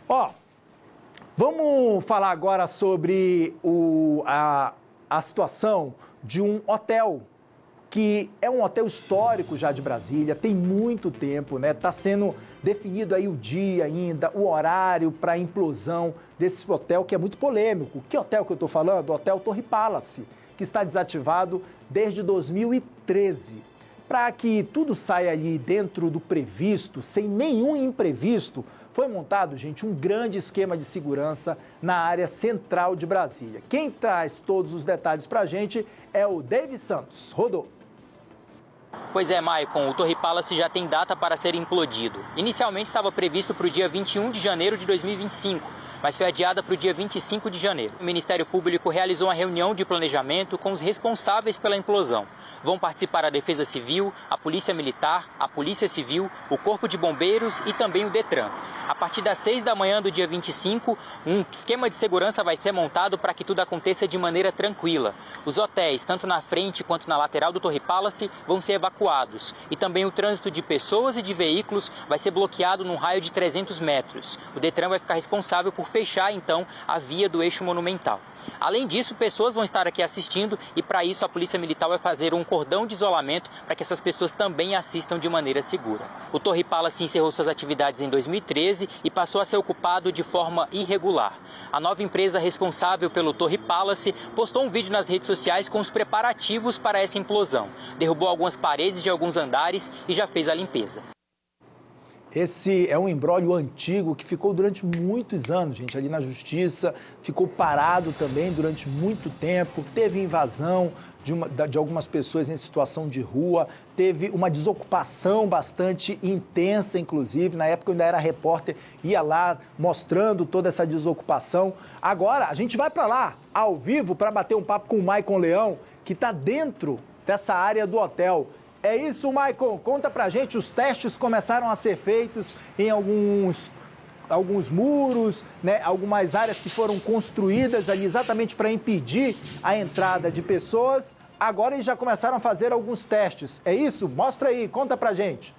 Ó, vamos falar agora sobre a situação de um hotel, que é um hotel histórico já de Brasília, tem muito tempo, né? Está sendo definido aí o dia ainda, o horário para a implosão desse hotel, que é muito polêmico. Que hotel que eu estou falando? O Hotel Torre Palace, que está desativado desde 2013. Para que tudo saia ali dentro do previsto, sem nenhum imprevisto, foi montado, gente, um grande esquema de segurança na área central de Brasília. Quem traz todos os detalhes para a gente é o David Santos. Rodou. Pois é, Maicon, o Torre Palace já tem data para ser implodido. Inicialmente estava previsto para o dia 21 de janeiro de 2025, mas foi adiada para o dia 25 de janeiro. O Ministério Público realizou uma reunião de planejamento com os responsáveis pela implosão. Vão participar a Defesa Civil, a Polícia Militar, a Polícia Civil, o Corpo de Bombeiros e também o Detran. A partir das 6 da manhã do dia 25, um esquema de segurança vai ser montado para que tudo aconteça de maneira tranquila. Os hotéis, tanto na frente quanto na lateral do Torre Palace, vão ser evacuados. E também o trânsito de pessoas e de veículos vai ser bloqueado num raio de 300 metros. O Detran vai ficar responsável por fechar, então, a via do eixo monumental. Além disso, pessoas vão estar aqui assistindo e, para isso, a Polícia Militar vai fazer um cordão de isolamento para que essas pessoas também assistam de maneira segura. O Torre Palace encerrou suas atividades em 2013 e passou a ser ocupado de forma irregular. A nova empresa responsável pelo Torre Palace postou um vídeo nas redes sociais com os preparativos para essa implosão. Derrubou algumas paredes de alguns andares e já fez a limpeza. Esse é um imbróglio antigo que ficou durante muitos anos, gente, ali na Justiça, ficou parado também durante muito tempo, teve invasão de algumas pessoas em situação de rua, teve uma desocupação bastante intensa, inclusive, na época eu ainda era repórter, ia lá mostrando toda essa desocupação. Agora, a gente vai para lá, ao vivo, para bater um papo com o Maicon Leão, que está dentro dessa área do hotel. É isso, Maicon. Conta pra gente, os testes começaram a ser feitos em alguns muros, né? Algumas áreas que foram construídas ali exatamente para impedir a entrada de pessoas. Agora eles já começaram a fazer alguns testes. É isso? Mostra aí, conta pra gente.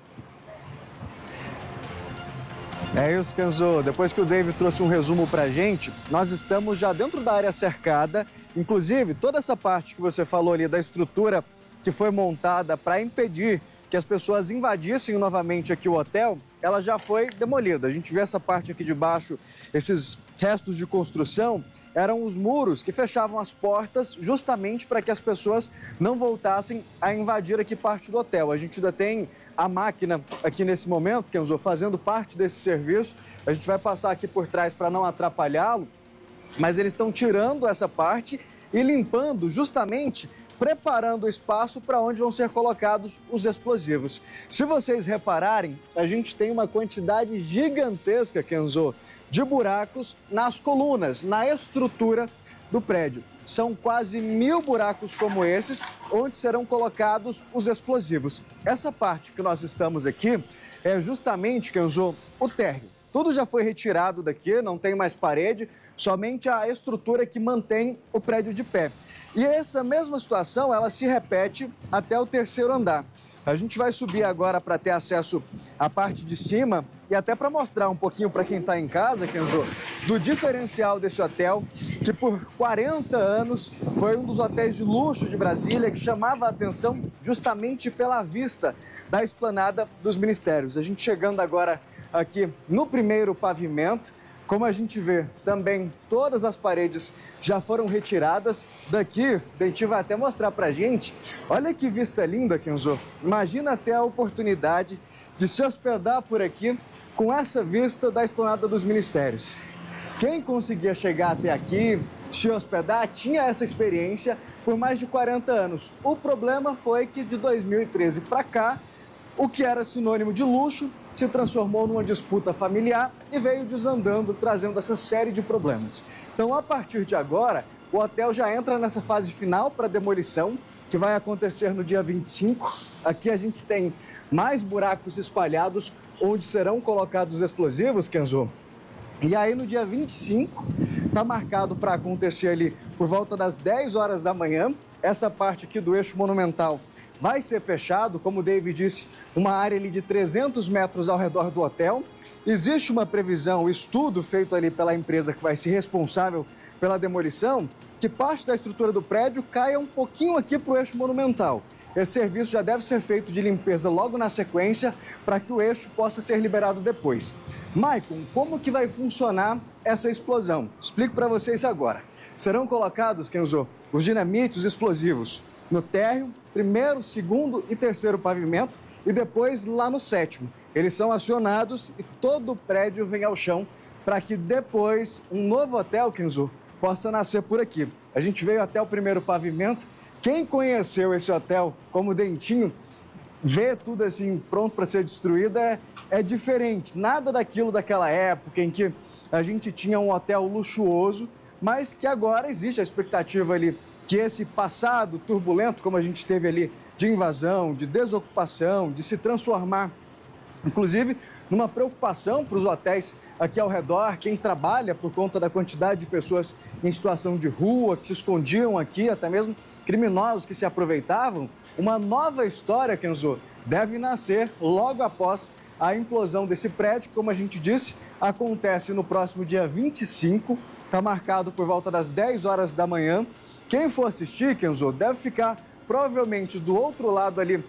É isso, Kenzo. Depois que o David trouxe um resumo pra gente, nós estamos já dentro da área cercada. Inclusive, toda essa parte que você falou ali da estrutura que foi montada para impedir que as pessoas invadissem novamente aqui o hotel, ela já foi demolida. A gente vê essa parte aqui de baixo, esses restos de construção, eram os muros que fechavam as portas justamente para que as pessoas não voltassem a invadir aqui parte do hotel. A gente ainda tem a máquina aqui nesse momento, Kenzo, fazendo parte desse serviço. A gente vai passar aqui por trás para não atrapalhá-lo, mas eles estão tirando essa parte e limpando justamente, preparando o espaço para onde vão ser colocados os explosivos. Se vocês repararem, a gente tem uma quantidade gigantesca, Kenzo, de buracos nas colunas, na estrutura do prédio. São quase 1000 buracos como esses, onde serão colocados os explosivos. Essa parte que nós estamos aqui é justamente, Kenzo, o térreo. Tudo já foi retirado daqui, não tem mais parede, somente a estrutura que mantém o prédio de pé. E essa mesma situação, ela se repete até o 3º andar. A gente vai subir agora para ter acesso à parte de cima e até para mostrar um pouquinho para quem está em casa, Kenzo, do diferencial desse hotel, que por 40 anos foi um dos hotéis de luxo de Brasília, que chamava a atenção justamente pela vista da esplanada dos ministérios. A gente chegando agora aqui no primeiro pavimento, como a gente vê, também todas as paredes já foram retiradas. Daqui, a gente vai até mostrar pra gente. Olha que vista linda, Kenzo. Imagina ter a oportunidade de se hospedar por aqui com essa vista da esplanada dos ministérios. Quem conseguia chegar até aqui, se hospedar, tinha essa experiência por mais de 40 anos. O problema foi que de 2013 para cá, o que era sinônimo de luxo se transformou numa disputa familiar e veio desandando, trazendo essa série de problemas. Então, a partir de agora, o hotel já entra nessa fase final para demolição, que vai acontecer no dia 25. Aqui a gente tem mais buracos espalhados, onde serão colocados os explosivos, Kenzo. E aí, no dia 25, está marcado para acontecer ali por volta das 10 horas da manhã. Essa parte aqui do eixo monumental vai ser fechado, como o David disse, uma área ali de 300 metros ao redor do hotel. Existe uma previsão, um estudo feito ali pela empresa que vai ser responsável pela demolição, que parte da estrutura do prédio caia um pouquinho aqui para o eixo monumental. Esse serviço já deve ser feito de limpeza logo na sequência para que o eixo possa ser liberado depois. Maicon, como que vai funcionar essa explosão? Explico para vocês agora. Serão colocados, Kenzo, os dinamites, os explosivos, no térreo, primeiro, segundo e terceiro pavimento e depois lá no sétimo. Eles são acionados e todo o prédio vem ao chão para que depois um novo hotel, Kenzo, possa nascer por aqui. A gente veio até o primeiro pavimento. Quem conheceu esse hotel como Dentinho, vê tudo assim pronto para ser destruído é diferente. Nada daquilo daquela época em que a gente tinha um hotel luxuoso, mas que agora existe a expectativa ali que esse passado turbulento, como a gente teve ali, de invasão, de desocupação, de se transformar, inclusive, numa preocupação para os hotéis aqui ao redor, quem trabalha por conta da quantidade de pessoas em situação de rua, que se escondiam aqui, até mesmo criminosos que se aproveitavam, uma nova história, Kenzo, deve nascer logo após a implosão desse prédio, como a gente disse, acontece no próximo dia 25, está marcado por volta das 10 horas da manhã. Quem for assistir, Kenzo, deve ficar provavelmente do outro lado ali,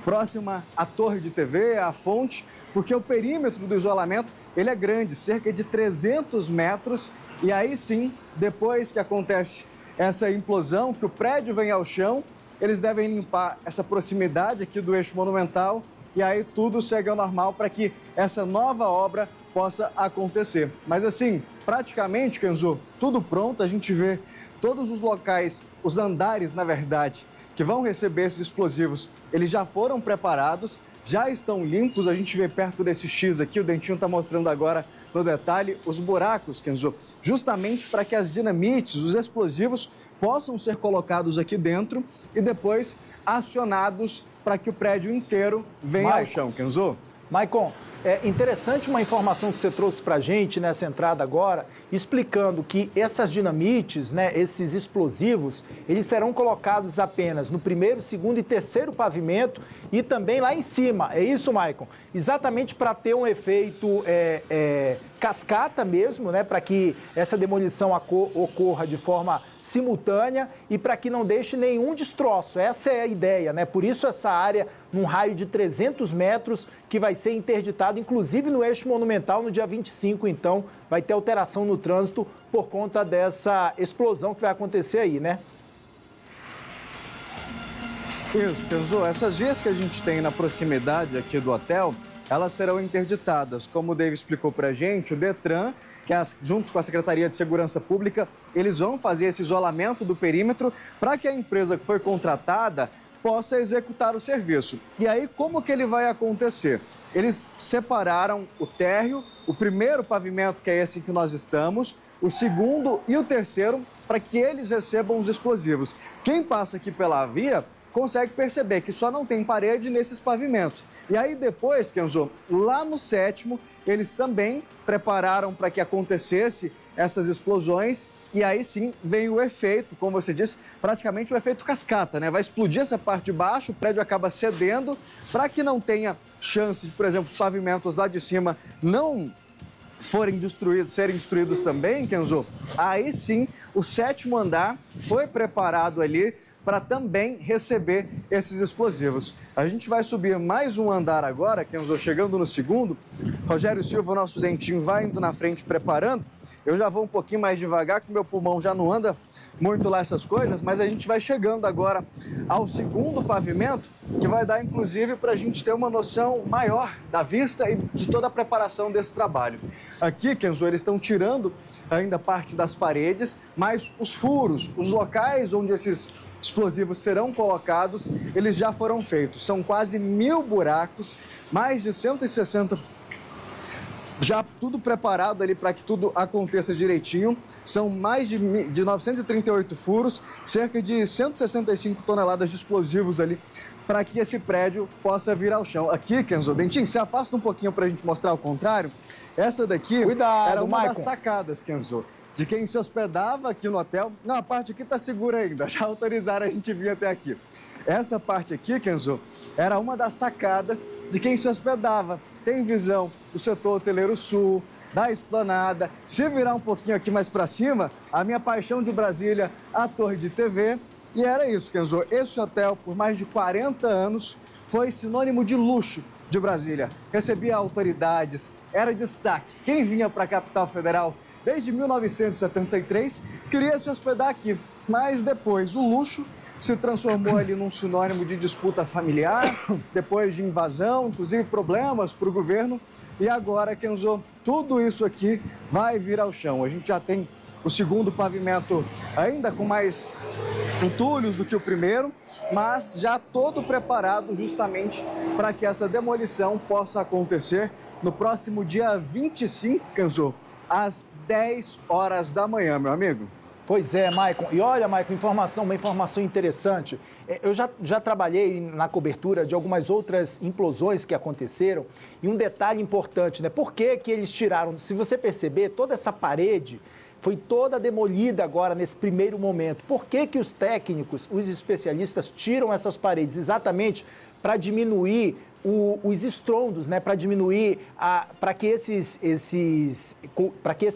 próxima à torre de TV, à fonte, porque o perímetro do isolamento ele é grande, cerca de 300 metros, e aí sim, depois que acontece essa implosão, que o prédio vem ao chão, eles devem limpar essa proximidade aqui do eixo monumental e aí tudo segue ao normal para que essa nova obra possa acontecer. Mas assim, praticamente, Kenzo, tudo pronto, a gente vê todos os locais, os andares, na verdade, que vão receber esses explosivos, eles já foram preparados, já estão limpos, a gente vê perto desse X aqui, o Dentinho está mostrando agora no detalhe, os buracos, Kenzo, justamente para que as dinamites, os explosivos, possam ser colocados aqui dentro e depois acionados para que o prédio inteiro venha ao chão, Kenzo. Maicon, é interessante uma informação que você trouxe para a gente nessa entrada agora, explicando que essas dinamites, né, esses explosivos, eles serão colocados apenas no primeiro, segundo e terceiro pavimento e também lá em cima. É isso, Maicon? Exatamente para ter um efeito cascata mesmo, né, para que essa demolição ocorra de forma simultânea e para que não deixe nenhum destroço. Essa é a ideia, né? Por isso essa área, num raio de 300 metros, que vai ser interditado, inclusive no eixo monumental, no dia 25, então, vai ter alteração no trânsito por conta dessa explosão que vai acontecer aí, né? Isso, Kenzo. Essas vias que a gente tem na proximidade aqui do hotel, elas serão interditadas. Como o Dave explicou para a gente, o Detran, que junto com a Secretaria de Segurança Pública, eles vão fazer esse isolamento do perímetro para que a empresa que foi contratada possa executar o serviço. E aí, como que ele vai acontecer? Eles separaram o térreo, o primeiro pavimento, que é esse em que nós estamos, o segundo e o terceiro, para que eles recebam os explosivos. Quem passa aqui pela via consegue perceber que só não tem parede nesses pavimentos. E aí depois, Kenzo, lá no sétimo, eles também prepararam para que acontecesse essas explosões e aí sim vem o efeito, como você disse, praticamente o efeito cascata, né? Vai explodir essa parte de baixo, o prédio acaba cedendo para que não tenha chance de, por exemplo, os pavimentos lá de cima não forem destruídos, serem destruídos também, Kenzo. Aí sim, o sétimo andar foi preparado ali para também receber esses explosivos. A gente vai subir mais um andar agora, Kenzo, chegando no segundo. Rogério Silva, o nosso Dentinho, vai indo na frente preparando. Eu já vou um pouquinho mais devagar, que meu pulmão já não anda muito lá essas coisas, mas a gente vai chegando agora ao segundo pavimento, que vai dar, inclusive, para a gente ter uma noção maior da vista e de toda a preparação desse trabalho. Aqui, Kenzo, eles estão tirando ainda parte das paredes, mas os furos, os locais onde esses explosivos serão colocados, eles já foram feitos. São quase 1000 buracos, mais de 160, já tudo preparado ali para que tudo aconteça direitinho. São mais de 938 furos, cerca de 165 toneladas de explosivos ali para que esse prédio possa vir ao chão. Aqui, Kenzo, Dentinho, se afasta um pouquinho para a gente mostrar o contrário. Essa daqui era uma das sacadas, Kenzo, de quem se hospedava aqui no hotel. Não, a parte aqui está segura ainda, já autorizaram a gente vir até aqui. Essa parte aqui, Kenzo, era uma das sacadas de quem se hospedava. Tem visão do setor hoteleiro sul, da Esplanada. Se virar um pouquinho aqui mais para cima, a minha paixão de Brasília, a Torre de TV. E era isso, Kenzo. Esse hotel, por mais de 40 anos, foi sinônimo de luxo de Brasília. Recebia autoridades, era destaque. Quem vinha para a capital federal desde 1973 queria se hospedar aqui. Mas depois o luxo se transformou ali num sinônimo de disputa familiar, depois de invasão, inclusive problemas para o governo. E agora, Kenzo, tudo isso aqui vai vir ao chão. A gente já tem o segundo pavimento ainda com mais entulhos do que o primeiro, mas já todo preparado justamente para que essa demolição possa acontecer no próximo dia 25, Kenzo, às 10 horas da manhã, meu amigo. Pois é, Maicon. E olha, Maicon, uma informação interessante. Eu já trabalhei na cobertura de algumas outras implosões que aconteceram. E um detalhe importante, né? Por que eles tiraram? Se você perceber, toda essa parede foi toda demolida agora nesse primeiro momento. Por que os técnicos, os especialistas, tiram essas paredes? Exatamente para diminuir os estrondos, né? Para diminuir, para que esse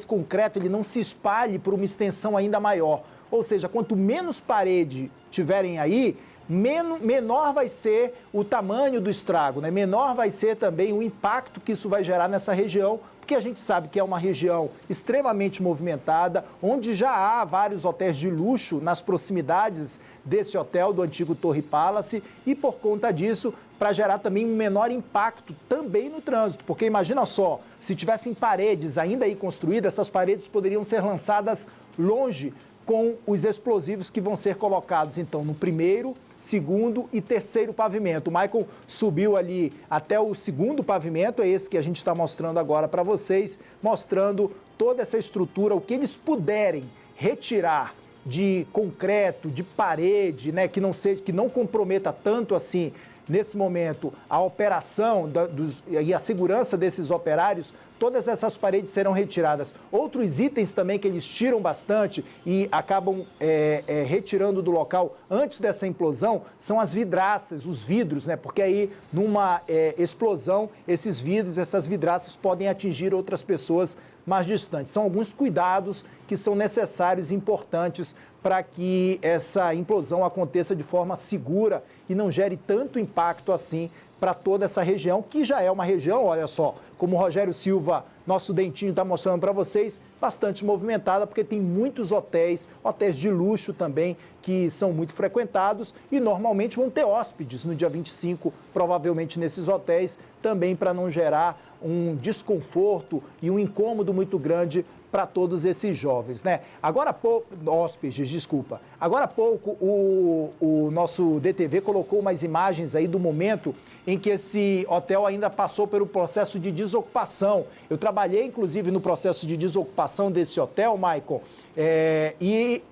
concreto ele não se espalhe por uma extensão ainda maior. Ou seja, quanto menos parede tiverem aí, menor vai ser o tamanho do estrago, né? Menor vai ser também o impacto que isso vai gerar nessa região, porque a gente sabe que é uma região extremamente movimentada, onde já há vários hotéis de luxo nas proximidades desse hotel, do antigo Torre Palace, e por conta disso, para gerar também um menor impacto também no trânsito, porque imagina só, se tivessem paredes ainda aí construídas, essas paredes poderiam ser lançadas longe com os explosivos que vão ser colocados, então, no primeiro, segundo e terceiro pavimento. O Michael subiu ali até o segundo pavimento, é esse que a gente está mostrando agora para vocês, mostrando toda essa estrutura, o que eles puderem retirar de concreto, de parede, né, que não comprometa tanto assim, nesse momento, a operação e a segurança desses operários, todas essas paredes serão retiradas. Outros itens também que eles tiram bastante e acabam retirando do local antes dessa implosão são as vidraças, os vidros, né? Porque aí, numa explosão, esses vidros, essas vidraças podem atingir outras pessoas mais distantes. São alguns cuidados que são necessários e importantes para que essa implosão aconteça de forma segura e não gere tanto impacto assim para toda essa região, que já é uma região, olha só, como o Rogério Silva, nosso dentinho, está mostrando para vocês, bastante movimentada, porque tem muitos hotéis de luxo também, que são muito frequentados e normalmente vão ter hóspedes no dia 25, provavelmente nesses hotéis, também para não gerar um desconforto e um incômodo muito grande para todos esses jovens, né? Agora há pouco, hóspedes, desculpa. Agora há pouco o nosso DTV colocou umas imagens aí do momento em que esse hotel ainda passou pelo processo de desocupação. Eu trabalhei, inclusive, no processo de desocupação desse hotel, Michael, e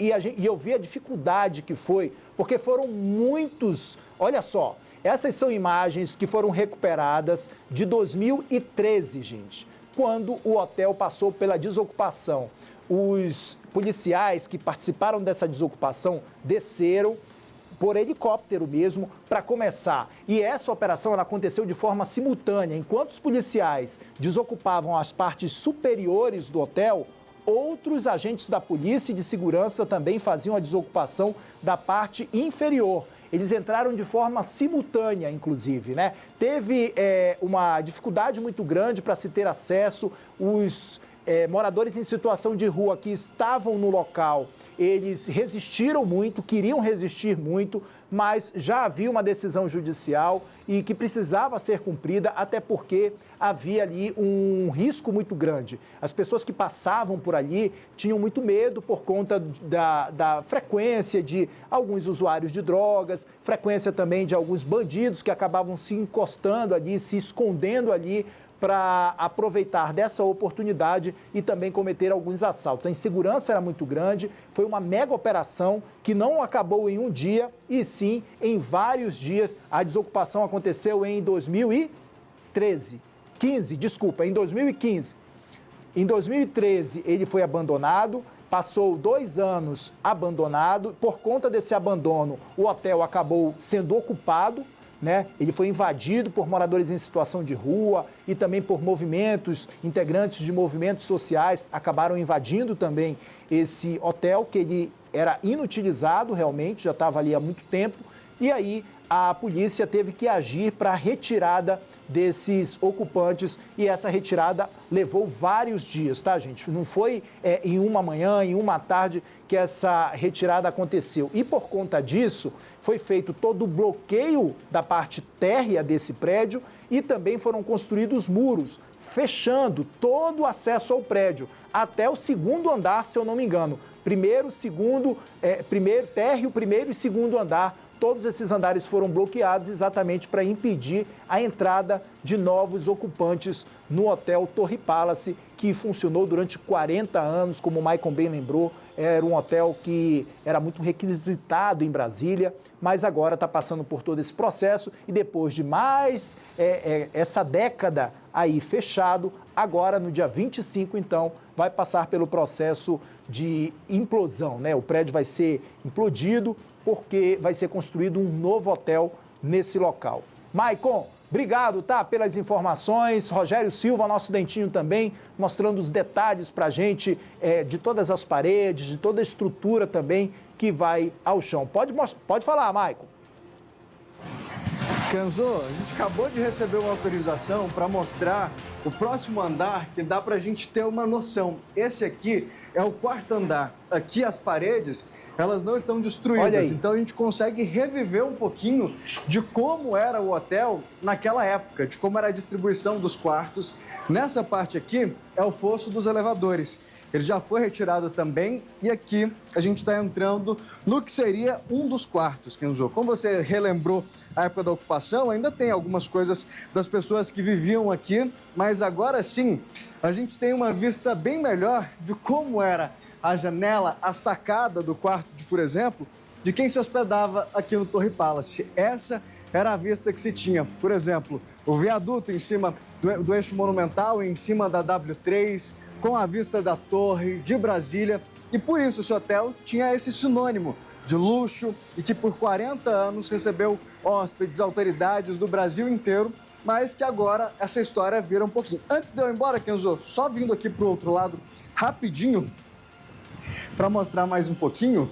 eu vi a dificuldade que foi, porque foram muitos... Olha só, essas são imagens que foram recuperadas de 2013, gente, quando o hotel passou pela desocupação. Os policiais que participaram dessa desocupação desceram por helicóptero mesmo para começar. E essa operação ela aconteceu de forma simultânea. Enquanto os policiais desocupavam as partes superiores do hotel, outros agentes da polícia e de segurança também faziam a desocupação da parte inferior. Eles entraram de forma simultânea, inclusive, né? Teve uma dificuldade muito grande para se ter acesso. Os moradores em situação de rua que estavam no local, eles resistiram muito, queriam resistir muito, mas já havia uma decisão judicial e que precisava ser cumprida, até porque havia ali um risco muito grande. As pessoas que passavam por ali tinham muito medo por conta da frequência de alguns usuários de drogas, frequência também de alguns bandidos que acabavam se encostando ali, se escondendo ali, para aproveitar dessa oportunidade e também cometer alguns assaltos. A insegurança era muito grande, foi uma mega operação que não acabou em um dia, e sim em vários dias. A desocupação aconteceu em 2015. Em 2015. Em 2013 ele foi abandonado passou 2 anos abandonado. Por conta desse abandono, o hotel acabou sendo ocupado, né? Ele foi invadido por moradores em situação de rua e também por integrantes de movimentos sociais, acabaram invadindo também esse hotel, que ele era inutilizado realmente, já estava ali há muito tempo, e aí a polícia teve que agir para a retirada desses ocupantes, e essa retirada levou vários dias, tá, gente? Não foi em uma manhã, em uma tarde que essa retirada aconteceu. E por conta disso, foi feito todo o bloqueio da parte térrea desse prédio e também foram construídos muros, fechando todo o acesso ao prédio, até o 2º andar, se eu não me engano. Primeiro térreo, primeiro e 2º andar. Todos esses andares foram bloqueados exatamente para impedir a entrada de novos ocupantes no Hotel Torre Palace, que funcionou durante 40 anos, como o Maicon bem lembrou. Era um hotel que era muito requisitado em Brasília, mas agora está passando por todo esse processo e depois de mais essa década aí fechado, agora no dia 25, então, vai passar pelo processo de implosão, né? O prédio vai ser implodido porque vai ser construído um novo hotel nesse local. Maicon, obrigado, tá, pelas informações. Rogério Silva, nosso dentinho também, mostrando os detalhes para a gente de todas as paredes, de toda a estrutura também que vai ao chão. Pode falar, Maicon. Kenzo, a gente acabou de receber uma autorização para mostrar o próximo andar, que dá para a gente ter uma noção. Esse aqui é o 4º andar. Aqui as paredes, elas não estão destruídas, então a gente consegue reviver um pouquinho de como era o hotel naquela época, de como era a distribuição dos quartos. Nessa parte aqui é o fosso dos elevadores. Ele já foi retirado também e aqui a gente está entrando no que seria um dos quartos, Kenzo. Como você relembrou a época da ocupação, ainda tem algumas coisas das pessoas que viviam aqui, mas agora sim a gente tem uma vista bem melhor de como era a janela, a sacada do quarto, por exemplo, de quem se hospedava aqui no Torre Palace. Essa era a vista que se tinha. Por exemplo, o viaduto em cima do eixo monumental, em cima da W3, com a vista da torre de Brasília. E por isso esse hotel tinha esse sinônimo de luxo e que por 40 anos recebeu hóspedes, autoridades do Brasil inteiro, mas que agora essa história vira um pouquinho. Antes de eu ir embora, Kenzo, só vindo aqui para o outro lado rapidinho, para mostrar mais um pouquinho,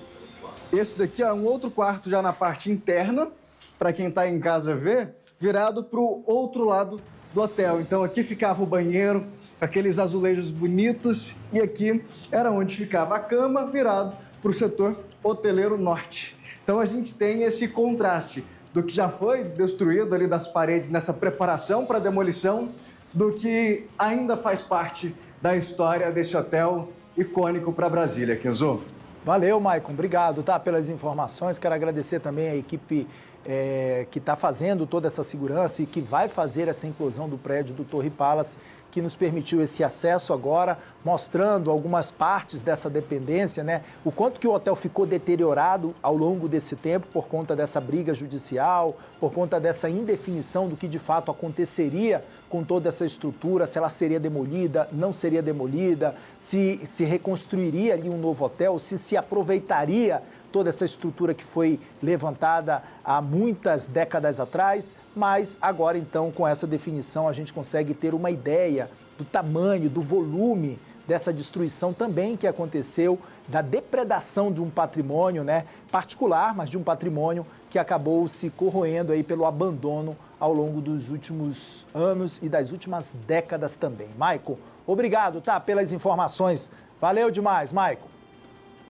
esse daqui é um outro quarto já na parte interna, para quem está em casa ver, virado para o outro lado do hotel. Então aqui ficava o banheiro, aqueles azulejos bonitos, e aqui era onde ficava a cama, virado para o setor hoteleiro norte. Então a gente tem esse contraste do que já foi destruído ali das paredes nessa preparação para demolição, do que ainda faz parte da história desse hotel icônico para Brasília, Kenzo. Valeu, Maicon. Obrigado, tá, pelas informações. Quero agradecer também a equipe que está fazendo toda essa segurança e que vai fazer essa implosão do prédio do Torre Palace, que nos permitiu esse acesso agora, mostrando algumas partes dessa dependência, né? O quanto que o hotel ficou deteriorado ao longo desse tempo por conta dessa briga judicial, por conta dessa indefinição do que de fato aconteceria com toda essa estrutura, se ela seria demolida, não seria demolida, se reconstruiria ali um novo hotel, se aproveitaria toda essa estrutura que foi levantada há muitas décadas atrás, mas agora então com essa definição a gente consegue ter uma ideia do tamanho, do volume dessa destruição também que aconteceu, da depredação de um patrimônio, né, particular, mas de um patrimônio que acabou se corroendo aí pelo abandono ao longo dos últimos anos e das últimas décadas também. Maicon, obrigado, tá, pelas informações. Valeu demais, Maicon.